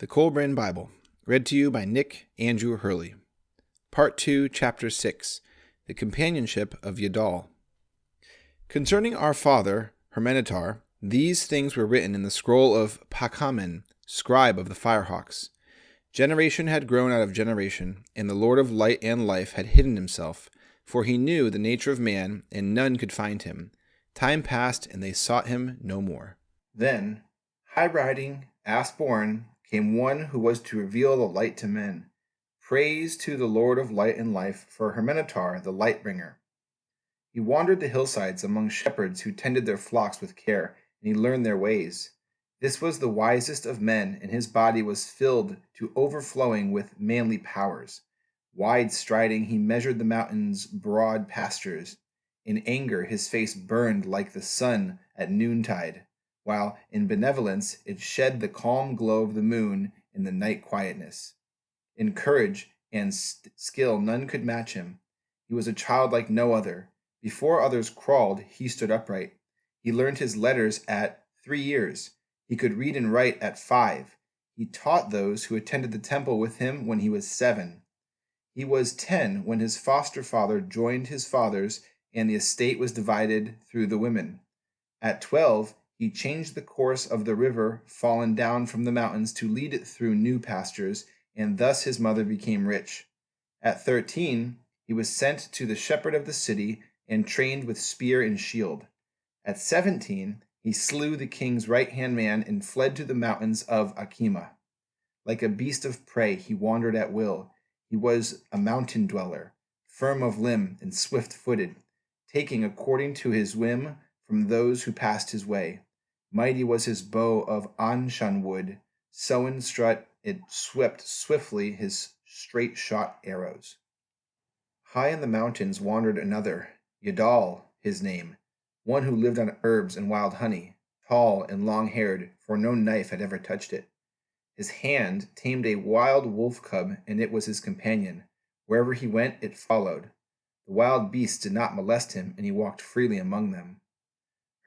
The Kolbrin Bible, read to you by Nick Andrew Hurley. Part 2, Chapter 6, The Companionship of Yadol. Concerning our father, Hermenetar, these things were written in the scroll of Pakamen, scribe of the firehawks. Generation had grown out of generation, and the Lord of light and life had hidden himself, for he knew the nature of man, and none could find him. Time passed, and they sought him no more. Then, high-riding, ass-born, came one who was to reveal the light to men. Praise to the Lord of light and life for Hermenetar, the light-bringer. He wandered the hillsides among shepherds who tended their flocks with care, and he learned their ways. This was the wisest of men, and his body was filled to overflowing with manly powers. Wide-striding, he measured the mountain's broad pastures. In anger, his face burned like the sun at noontide, while in benevolence it shed the calm glow of the moon in the night quietness. In courage and skill none could match him. He was a child like no other. Before others crawled, he stood upright. He learned his letters at 3 years. He could read and write at 5. He taught those who attended the temple with him when he was 7. He was 10 when his foster father joined his fathers, and the estate was divided through the women. At 12, he changed the course of the river fallen down from the mountains to lead it through new pastures, and thus his mother became rich. At 13, he was sent to the shepherd of the city and trained with spear and shield. At 17, he slew the king's right-hand man and fled to the mountains of Akima. Like a beast of prey, he wandered at will. He was a mountain dweller, firm of limb and swift-footed, taking according to his whim from those who passed his way. Mighty was his bow of anshan wood, sewn strut it swept swiftly his straight-shot arrows. High in the mountains wandered another, Yadol his name, one who lived on herbs and wild honey, tall and long-haired, for no knife had ever touched it. His hand tamed a wild wolf cub, and it was his companion. Wherever he went, it followed. The wild beasts did not molest him, and he walked freely among them.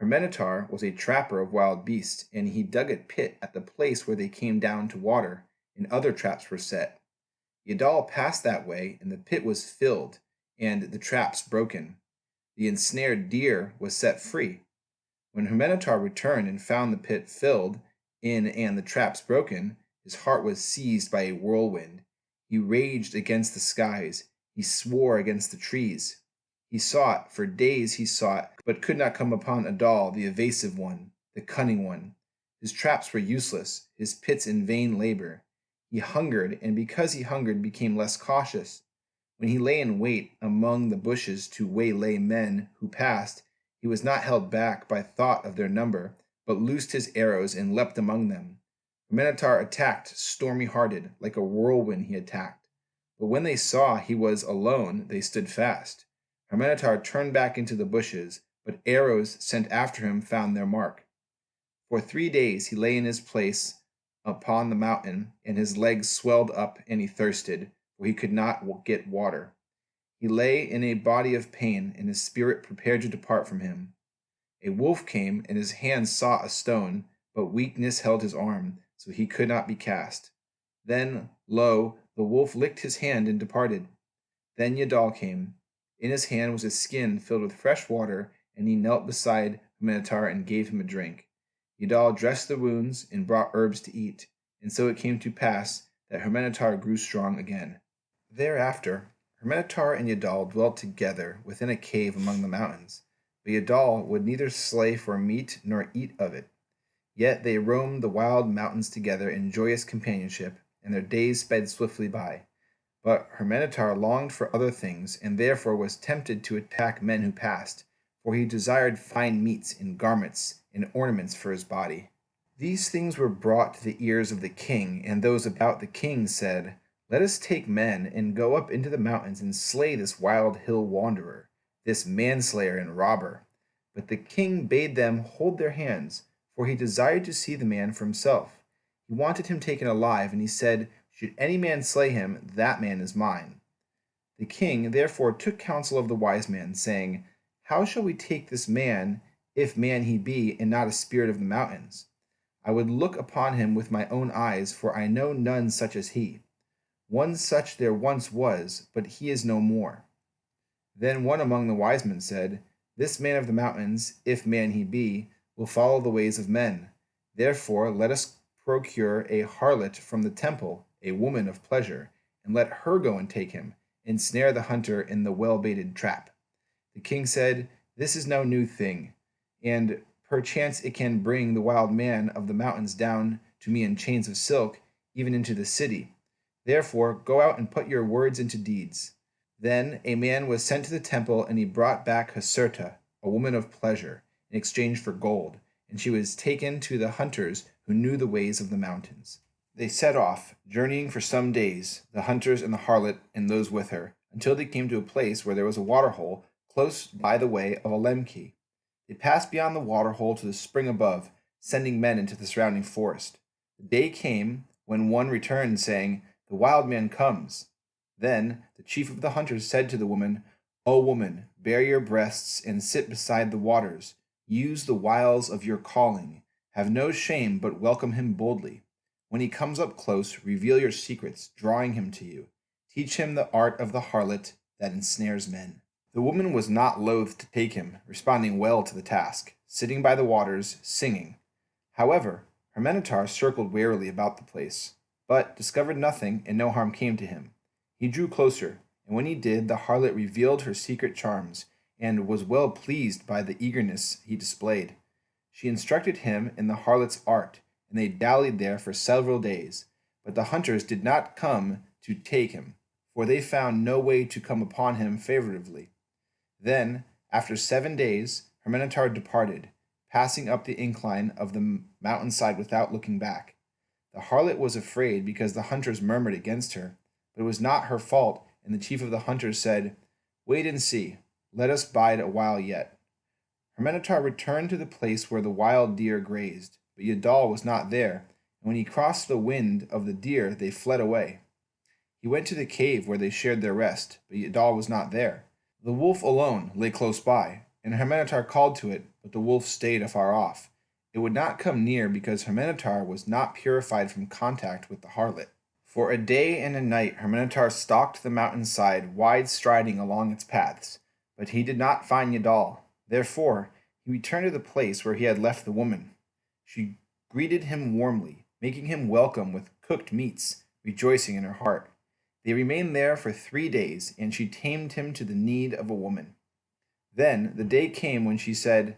Hermenetar was a trapper of wild beasts, and he dug a pit at the place where they came down to water, and other traps were set. Yadol passed that way, and the pit was filled, and the traps broken. The ensnared deer was set free. When Hermenetar returned and found the pit filled in and the traps broken, his heart was seized by a whirlwind. He raged against the skies. He swore against the trees. He sought, for days he sought, but could not come upon Yadol, the evasive one, the cunning one. His traps were useless, his pits in vain labor. He hungered, and because he hungered became less cautious. When he lay in wait among the bushes to waylay men who passed, he was not held back by thought of their number, but loosed his arrows and leapt among them. Hermenetar attacked stormy-hearted, like a whirlwind he attacked. But when they saw he was alone, they stood fast. Hermenetar turned back into the bushes, but arrows sent after him found their mark. For 3 days he lay in his place upon the mountain, and his legs swelled up, and he thirsted, for he could not get water. He lay in a body of pain, and his spirit prepared to depart from him. A wolf came, and his hand sought a stone, but weakness held his arm, so he could not be cast. Then, lo, the wolf licked his hand and departed. Then Yadol came. In his hand was a skin filled with fresh water, and he knelt beside Hermenetar and gave him a drink. Yadol dressed the wounds and brought herbs to eat, and so it came to pass that Hermenetar grew strong again. Thereafter, Hermenetar and Yadol dwelt together within a cave among the mountains, but Yadol would neither slay for meat nor eat of it. Yet they roamed the wild mountains together in joyous companionship, and their days sped swiftly by. But Hermenetar longed for other things, and therefore was tempted to attack men who passed, for he desired fine meats and garments and ornaments for his body. These things were brought to the ears of the king, and those about the king said, "Let us take men and go up into the mountains and slay this wild hill wanderer, this manslayer and robber." But the king bade them hold their hands, for he desired to see the man for himself. He wanted him taken alive, and he said, "Should any man slay him, that man is mine." The king therefore took counsel of the wise man, saying, "How shall we take this man, if man he be, and not a spirit of the mountains?" I would look upon him with my own eyes, for I know none such as he. One such there once was, but he is no more. Then one among the wise men said, This man of the mountains, if man he be, will follow the ways of men. Therefore let us procure a harlot from the temple, a woman of pleasure, and let her go and take him, and snare the hunter in the well-baited trap. The king said, This is no new thing, and perchance it can bring the wild man of the mountains down to me in chains of silk, even into the city. Therefore go out and put your words into deeds. Then a man was sent to the temple, and he brought back Hasurta, a woman of pleasure, in exchange for gold, and she was taken to the hunters who knew the ways of the mountains. They set off, journeying for some days, the hunters and the harlot and those with her, until they came to a place where there was a waterhole close by the way of a lemke. They passed beyond the waterhole to the spring above, sending men into the surrounding forest. The day came when one returned, saying, The wild man comes. Then the chief of the hunters said to the woman, O woman, bare your breasts and sit beside the waters. Use the wiles of your calling. Have no shame, but welcome him boldly. When he comes up close, reveal your secrets, drawing him to you. Teach him the art of the harlot that ensnares men. The woman was not loath to take him, responding well to the task, sitting by the waters, singing. However, her minotaur circled warily about the place, but discovered nothing, and no harm came to him. He drew closer, and when he did, the harlot revealed her secret charms, and was well pleased by the eagerness he displayed. She instructed him in the harlot's art, and they dallied there for several days. But the hunters did not come to take him, for they found no way to come upon him favorably. Then, after 7 days, her minotaur departed, passing up the incline of the mountainside without looking back. The harlot was afraid because the hunters murmured against her, but it was not her fault, and the chief of the hunters said, Wait and see, let us bide a while yet. Her minotaur returned to the place where the wild deer grazed, but Yadol was not there, and when he crossed the wind of the deer, they fled away. He went to the cave where they shared their rest, but Yadol was not there. The wolf alone lay close by, and her minotaur called to it, but the wolf stayed afar off. It would not come near because her minotaur was not purified from contact with the harlot. For a day and a night her minotaur stalked the mountainside, wide-striding along its paths, but he did not find Yadol. Therefore, he returned to the place where he had left the woman. She greeted him warmly, making him welcome with cooked meats, rejoicing in her heart. They remained there for 3 days, and she tamed him to the need of a woman. Then the day came when she said,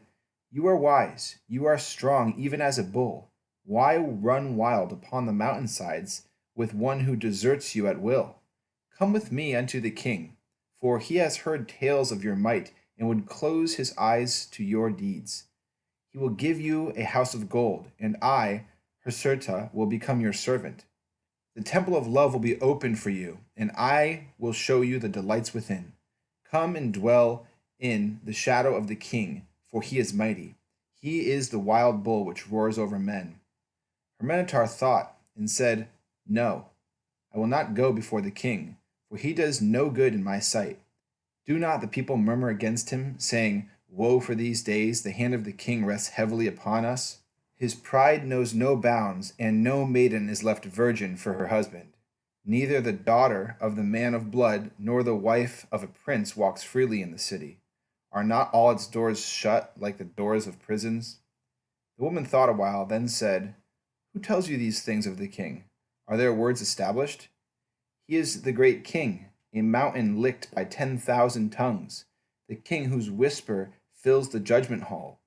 You are wise, you are strong even as a bull. Why run wild upon the mountainsides with one who deserts you at will? Come with me unto the king, for he has heard tales of your might, and would close his eyes to your deeds. He will give you a house of gold, and I, Hasurta, will become your servant. The temple of love will be opened for you, and I will show you the delights within. Come and dwell in the shadow of the king, for he is mighty. He is the wild bull which roars over men. Her minotaur thought and said, No, I will not go before the king, for he does no good in my sight. Do not the people murmur against him, saying, Woe for these days, the hand of the king rests heavily upon us? His pride knows no bounds, and no maiden is left virgin for her husband. Neither the daughter of the man of blood nor the wife of a prince walks freely in the city. Are not all its doors shut like the doors of prisons? The woman thought a while, then said, Who tells you these things of the king? Are their words established? He is the great king, a mountain licked by 10,000 tongues, the king whose whisper fills the judgment hall,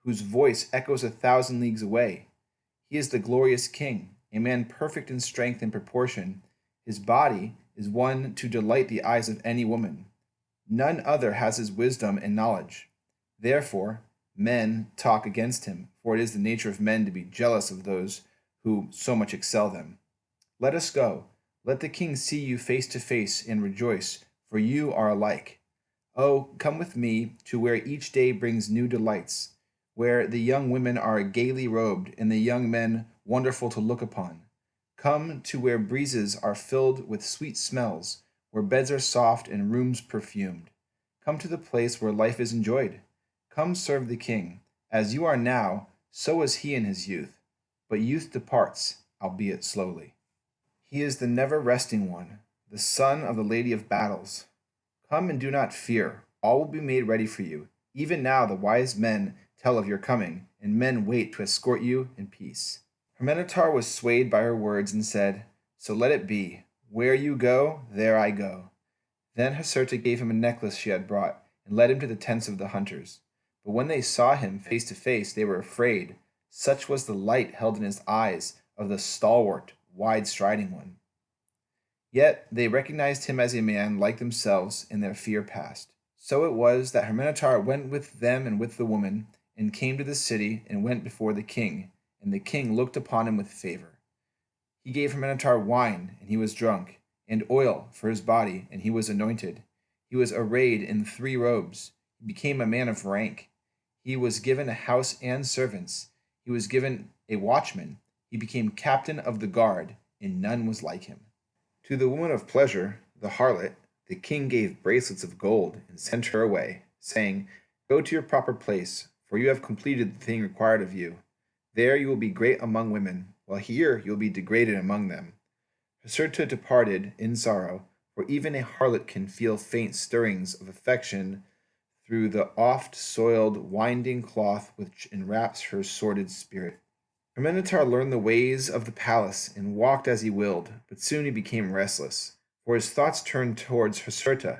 whose voice echoes 1,000 leagues away. He is the glorious king, a man perfect in strength and proportion. His body is one to delight the eyes of any woman. None other has his wisdom and knowledge. Therefore, men talk against him, for it is the nature of men to be jealous of those who so much excel them. Let us go. Let the king see you face to face and rejoice, for you are alike. Oh, come with me to where each day brings new delights, where the young women are gaily robed and the young men wonderful to look upon. Come to where breezes are filled with sweet smells, where beds are soft and rooms perfumed. Come to the place where life is enjoyed. Come serve the king. As you are now, so was he in his youth. but youth departs, albeit slowly. He is the never-resting one, the son of the Lady of Battles. Come and do not fear, all will be made ready for you. Even now the wise men tell of your coming, and men wait to escort you in peace. Hermenetar was swayed by her words and said, So let it be. Where you go, there I go. Then Hurley gave him a necklace she had brought, and led him to the tents of the hunters. But when they saw him face to face, they were afraid. Such was the light held in his eyes of the stalwart, wide-striding one. Yet they recognized him as a man like themselves, and their fear passed. So it was that Hermenetar went with them and with the woman, and came to the city, and went before the king, and the king looked upon him with favor. He gave Hermenetar wine, and he was drunk, and oil for his body, and he was anointed. He was arrayed in 3 robes. He became a man of rank. He was given a house and servants. He was given a watchman. He became captain of the guard, and none was like him. To the woman of pleasure, the harlot, the king gave bracelets of gold and sent her away, saying, Go to your proper place, for you have completed the thing required of you. There you will be great among women, while here you will be degraded among them. Hurley departed in sorrow, for even a harlot can feel faint stirrings of affection through the oft-soiled winding cloth which enwraps her sordid spirit. Hermenetar learned the ways of the palace and walked as he willed, but soon he became restless, for his thoughts turned towards Hurley.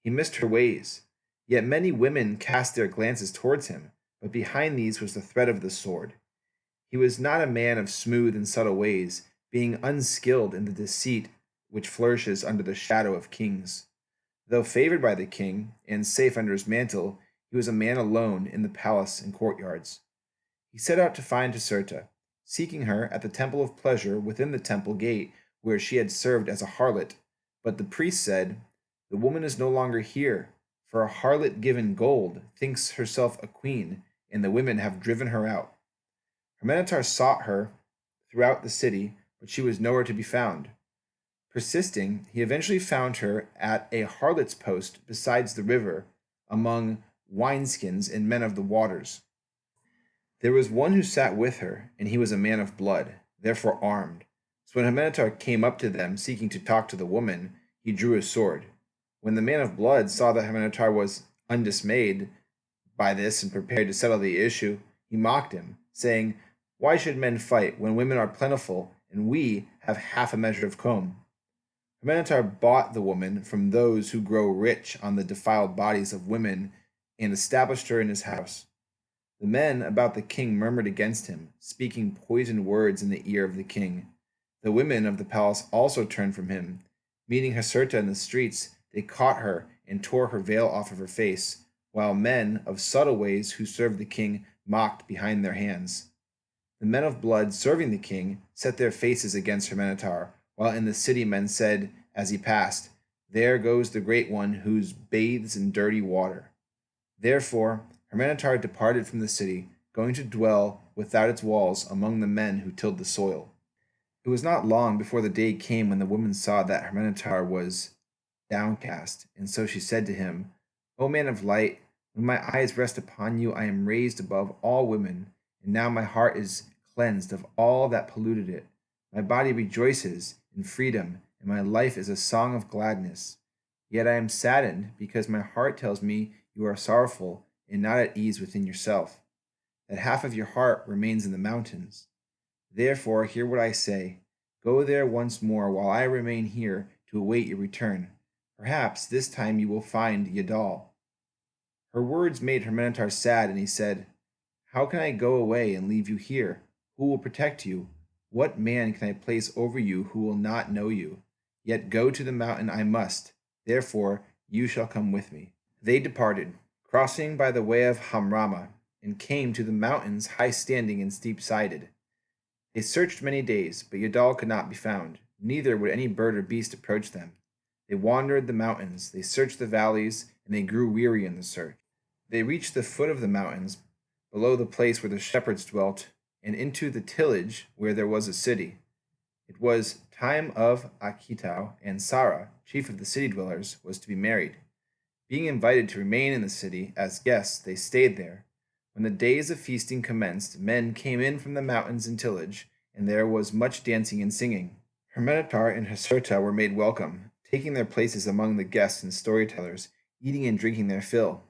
He missed her ways. Yet many women cast their glances towards him, but behind these was the threat of the sword. He was not a man of smooth and subtle ways, being unskilled in the deceit which flourishes under the shadow of kings. Though favored by the king, and safe under his mantle, he was a man alone in the palace and courtyards. He set out to find Hurley, seeking her at the temple of pleasure within the temple gate where she had served as a harlot. But the priest said, The woman is no longer here, for a harlot given gold thinks herself a queen, and the women have driven her out. Hermenetar sought her throughout the city, but she was nowhere to be found. Persisting, he eventually found her at a harlot's post beside the river, among wineskins and men of the waters. There was one who sat with her, and he was a man of blood, therefore armed. So when Hermenetar came up to them, seeking to talk to the woman, he drew his sword. When the man of blood saw that Hermenetar was undismayed by this and prepared to settle the issue, he mocked him, saying, Why should men fight when women are plentiful, and we have half a measure of comb? Hermenetar bought the woman from those who grow rich on the defiled bodies of women, and established her in his house. The men about the king murmured against him, speaking poisoned words in the ear of the king. The women of the palace also turned from him. Meeting Hurley in the streets, they caught her and tore her veil off of her face, while men of subtle ways who served the king mocked behind their hands. The men of blood serving the king set their faces against Hermenetar, while in the city men said, as he passed, There goes the great one who bathes in dirty water. Therefore Hermenetar departed from the city, going to dwell without its walls among the men who tilled the soil. It was not long before the day came when the woman saw that Hermenetar was downcast, and so she said to him, O man of light, when my eyes rest upon you, I am raised above all women, and now my heart is cleansed of all that polluted it. My body rejoices in freedom, and my life is a song of gladness. Yet I am saddened, because my heart tells me you are sorrowful and not at ease within yourself, that half of your heart remains in the mountains. Therefore hear what I say. Go there once more while I remain here to await your return. Perhaps this time you will find Yadol. Her words made Hermenetar sad, and he said, How can I go away and leave you here? Who will protect you? What man can I place over you who will not know you? Yet go to the mountain I must. Therefore you shall come with me. They departed, crossing by the way of Hamrama, and came to the mountains high-standing and steep-sided. They searched many days, but Yadol could not be found, neither would any bird or beast approach them. They wandered the mountains, they searched the valleys, and they grew weary in the search. They reached the foot of the mountains, below the place where the shepherds dwelt, and into the tillage where there was a city. It was time of Akitau, and Sarah, chief of the city dwellers, was to be married. Being invited to remain in the city as guests, they stayed there. When the days of feasting commenced, men came in from the mountains and tillage, and there was much dancing and singing. Hermenetar and Haserta were made welcome, taking their places among the guests and storytellers, eating and drinking their fill.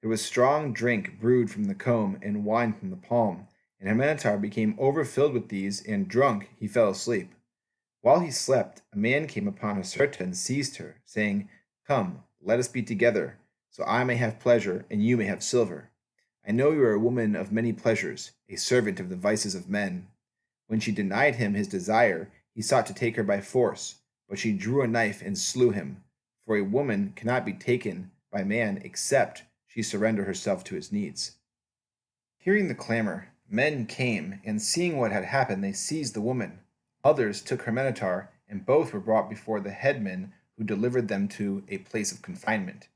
There was strong drink brewed from the comb and wine from the palm, and Hermenetar became overfilled with these, and drunk he fell asleep. While he slept, a man came upon Haserta and seized her, saying, "Come, let us be together, so I may have pleasure, and you may have silver. I know you are a woman of many pleasures, a servant of the vices of men." When she denied him his desire, he sought to take her by force, but she drew a knife and slew him, for a woman cannot be taken by man except she surrender herself to his needs. Hearing the clamor, men came, and seeing what had happened, they seized the woman. Others took Hermenetar, and both were brought before the headman, who delivered them to a place of confinement.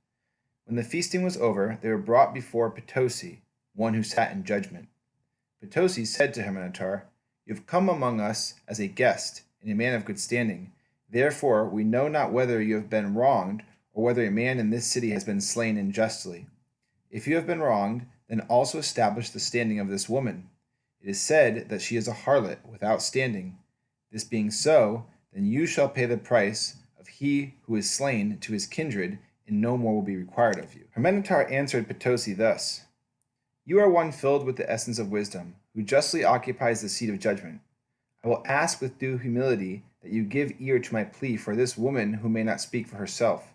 When the feasting was over, they were brought before Potosi, one who sat in judgment. Potosi said to Hermenetar, "You have come among us as a guest, and a man of good standing. Therefore we know not whether you have been wronged, or whether a man in this city has been slain unjustly. If you have been wronged, then also establish the standing of this woman. It is said that she is a harlot without standing. This being so, then you shall pay the price of he who is slain to his kindred, and no more will be required of you." Hermenetar answered Potosi thus, "You are one filled with the essence of wisdom, who justly occupies the seat of judgment. I will ask with due humility that you give ear to my plea for this woman who may not speak for herself.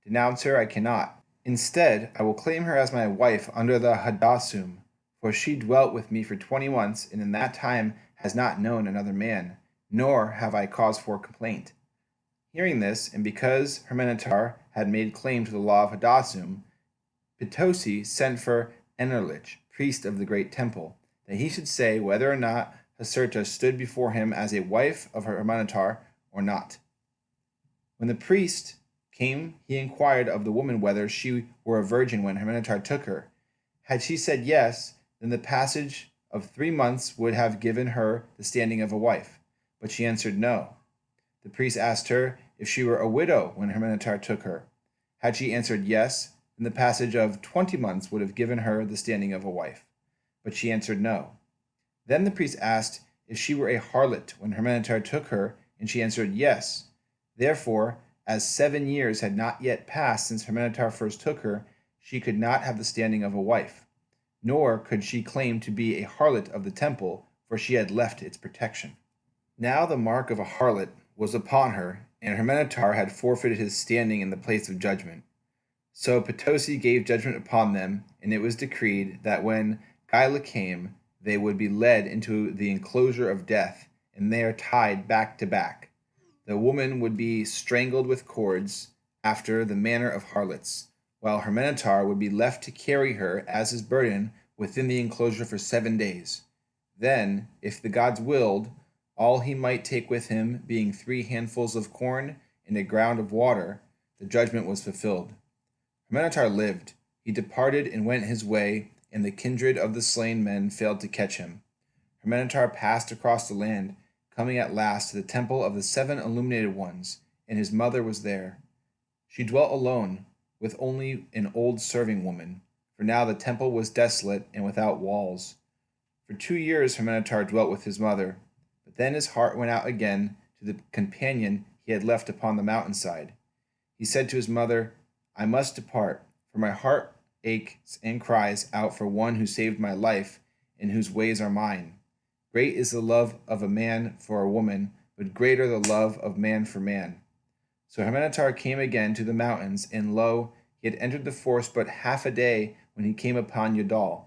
Denounce her I cannot. Instead, I will claim her as my wife under the Hadassum, for she dwelt with me for 20 months, and in that time has not known another man, nor have I cause for complaint." Hearing this, and because Hermenetar had made claim to the law of Hadassum, Potosi sent for Enerlich, priest of the great temple, that he should say whether or not Haserta stood before him as a wife of Hermenetar or not. When the priest came, he inquired of the woman whether she were a virgin when Hermenetar took her. Had she said yes, then the passage of 3 months would have given her the standing of a wife, but she answered no. The priest asked her if she were a widow when Hermenetar took her. Had she answered yes, then the passage of 20 months would have given her the standing of a wife, but she answered no. Then the priest asked if she were a harlot when Hermenetar took her, and she answered yes. Therefore, as 7 years had not yet passed since Hermenetar first took her, she could not have the standing of a wife, nor could she claim to be a harlot of the temple, for she had left its protection. Now the mark of a harlot was upon her, and Hermenetar had forfeited his standing in the place of judgment. So Potosi gave judgment upon them, and it was decreed that when Gila came, they would be led into the enclosure of death, and there tied back to back. The woman would be strangled with cords, after the manner of harlots, while Hermenetar would be left to carry her as his burden within the enclosure for 7 days. Then, if the gods willed, all he might take with him being 3 handfuls of corn and a ground of water, the judgment was fulfilled. Hermenetar lived. He departed and went his way, and the kindred of the slain men failed to catch him. Hermenetar passed across the land, coming at last to the temple of the 7 illuminated ones, and his mother was there. She dwelt alone, with only an old serving woman, for now the temple was desolate and without walls. For 2 years Hermenetar dwelt with his mother, but then his heart went out again to the companion he had left upon the mountainside. He said to his mother, "I must depart, for my heart aches and cries out for one who saved my life, and whose ways are mine. Great is the love of a man for a woman, but greater the love of man for man." So Hermenetar came again to the mountains, and lo, he had entered the forest but half a day when he came upon Yadol.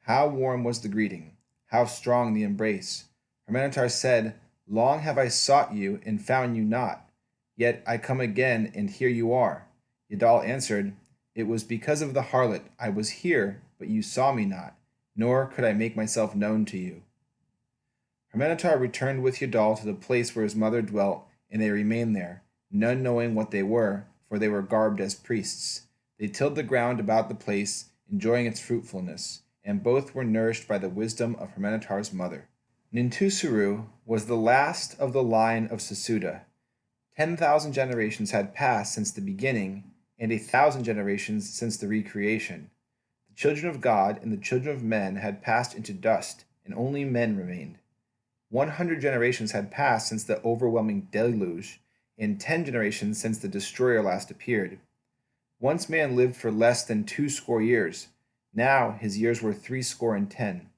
How warm was the greeting, how strong the embrace! Hermenetar said, "Long have I sought you, and found you not. Yet I come again, and here you are." Yadol answered, "It was because of the harlot I was here, but you saw me not, nor could I make myself known to you." Hermenetar returned with Yadol to the place where his mother dwelt, and they remained there, none knowing what they were, for they were garbed as priests. They tilled the ground about the place, enjoying its fruitfulness, and both were nourished by the wisdom of Hermenetar's mother. Nintusuru was the last of the line of Sesuda. 10,000 generations had passed since the beginning, and 1,000 generations since the recreation. The children of God and the children of men had passed into dust, and only men remained. 100 generations had passed since the overwhelming deluge, and 10 generations since the destroyer last appeared. Once man lived for less than 2 score years. Now his years were 3 score and 10.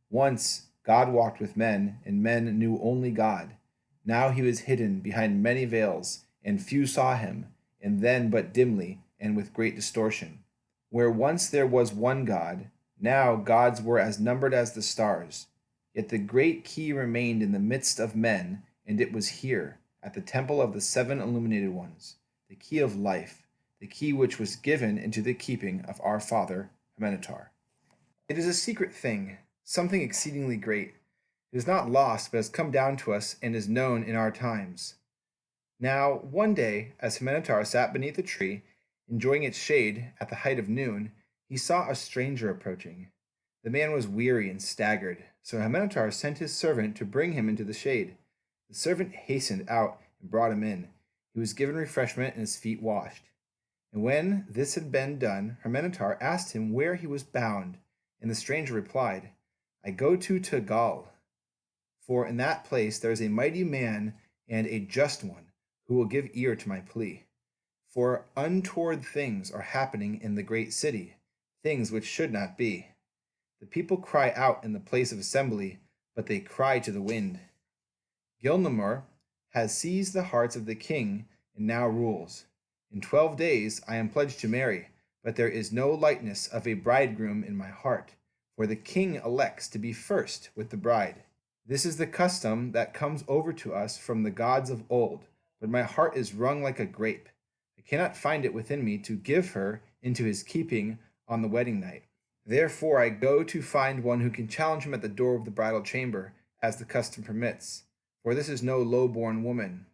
Once God walked with men, and men knew only God. Now he was hidden behind many veils, and few saw him, and then but dimly, and with great distortion. Where once there was one God, now gods were as numbered as the stars. Yet the great key remained in the midst of men, and it was here, at the temple of the 7 illuminated ones, the key of life, the key which was given into the keeping of our father Hermenetar. It is a secret thing, something exceedingly great. It is not lost, but has come down to us and is known in our times. Now, one day, as Hermenetar sat beneath a tree, enjoying its shade at the height of noon, he saw a stranger approaching. The man was weary and staggered, so Hermenetar sent his servant to bring him into the shade. The servant hastened out and brought him in. He was given refreshment and his feet washed. And when this had been done, Hermenetar asked him where he was bound, and the stranger replied, I go to Tagal, for in that place there is a mighty man and a just one, who will give ear to my plea. For untoward things are happening in the great city, things which should not be. The people cry out in the place of assembly, but they cry to the wind. Gilnamur has seized the hearts of the king and now rules. In 12 days I am pledged to marry, but there is no lightness of a bridegroom in my heart, for the king elects to be first with the bride. This is the custom that comes over to us from the gods of old, but my heart is wrung like a grape. I cannot find it within me to give her into his keeping on the wedding night. Therefore I go to find one who can challenge him at the door of the bridal chamber, as the custom permits. For this is no low-born woman.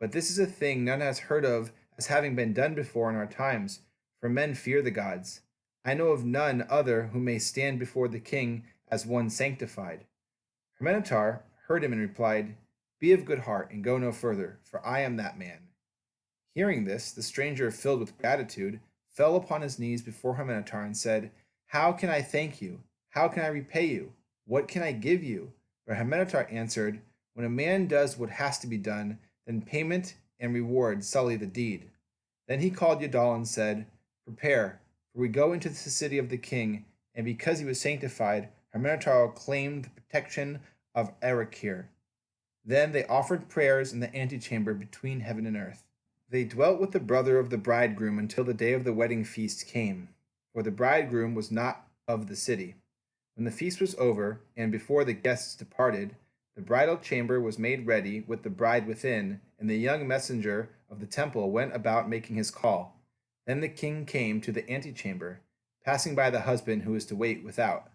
But this is a thing none has heard of as having been done before in our times, for men fear the gods. I know of none other who may stand before the king as one sanctified. Hermenetar heard him and replied, Be of good heart and go no further, for I am that man. Hearing this, the stranger, filled with gratitude, fell upon his knees before Hermenetar and said, How can I thank you? How can I repay you? What can I give you? But Hermenetar answered, When a man does what has to be done, then payment and reward sully the deed. Then he called Yadol and said, Prepare, for we go into the city of the king, and because he was sanctified, Hermenetar claimed the protection of Erekir. Then they offered prayers in the antechamber between heaven and earth. They dwelt with the brother of the bridegroom until the day of the wedding feast came, for the bridegroom was not of the city. When the feast was over, and before the guests departed, the bridal chamber was made ready with the bride within, and the young messenger of the temple went about making his call. Then the king came to the antechamber, passing by the husband who was to wait without.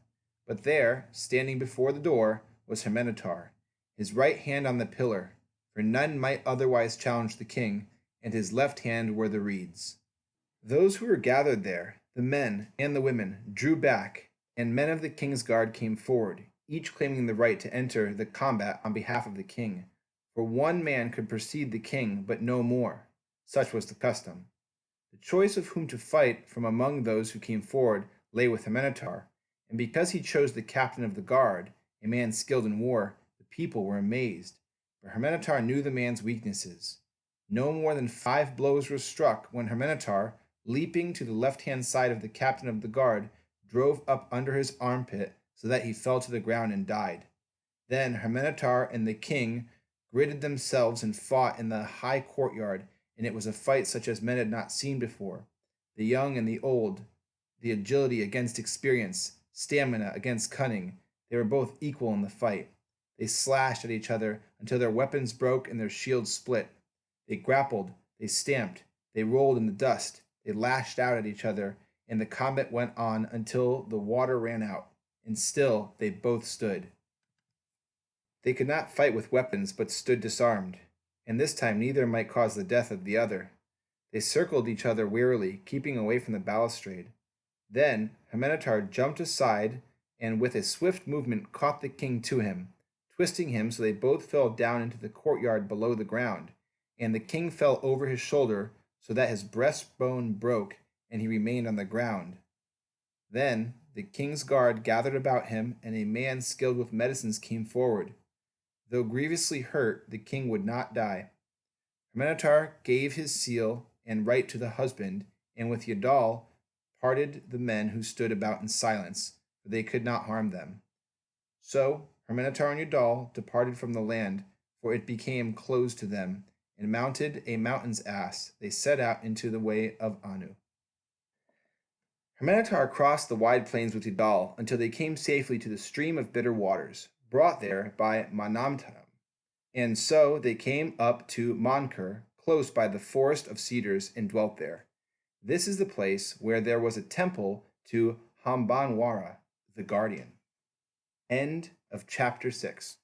But there, standing before the door, was Hermenetar, his right hand on the pillar, for none might otherwise challenge the king, and his left hand were the reeds. Those who were gathered there, the men and the women, drew back, and men of the king's guard came forward, each claiming the right to enter the combat on behalf of the king. For one man could precede the king, but no more. Such was the custom. The choice of whom to fight from among those who came forward lay with Hermenetar, and because he chose the captain of the guard, a man skilled in war, the people were amazed. But Hermenetar knew the man's weaknesses. No more than 5 blows were struck when Hermenetar, leaping to the left-hand side of the captain of the guard, drove up under his armpit so that he fell to the ground and died. Then Hermenetar and the king girded themselves and fought in the high courtyard, and it was a fight such as men had not seen before. The young and the old, the agility against experience, stamina against cunning, they were both equal in the fight. They slashed at each other until their weapons broke and their shields split. They grappled, they stamped, they rolled in the dust, they lashed out at each other, and the combat went on until the water ran out, and still they both stood. They could not fight with weapons, but stood disarmed, and this time neither might cause the death of the other. They circled each other wearily, keeping away from the balustrade. Then Hermenetar jumped aside, and with a swift movement caught the king to him, twisting him so they both fell down into the courtyard below the ground, and the king fell over his shoulder so that his breastbone broke, and he remained on the ground. Then the king's guard gathered about him, and a man skilled with medicines came forward. Though grievously hurt, the king would not die. Hermenetar gave his seal and right to the husband, and with Yadol parted the men who stood about in silence, for they could not harm them. So Hermenetar and Yadol departed from the land, for it became closed to them, and mounted a mountain's ass, they set out into the way of Anu. Hermenetar crossed the wide plains with Yadol until they came safely to the stream of bitter waters, brought there by Manamtam. And so they came up to Mankur, close by the forest of cedars, and dwelt there. This is the place where there was a temple to Hambanwara, the guardian. End of chapter 6.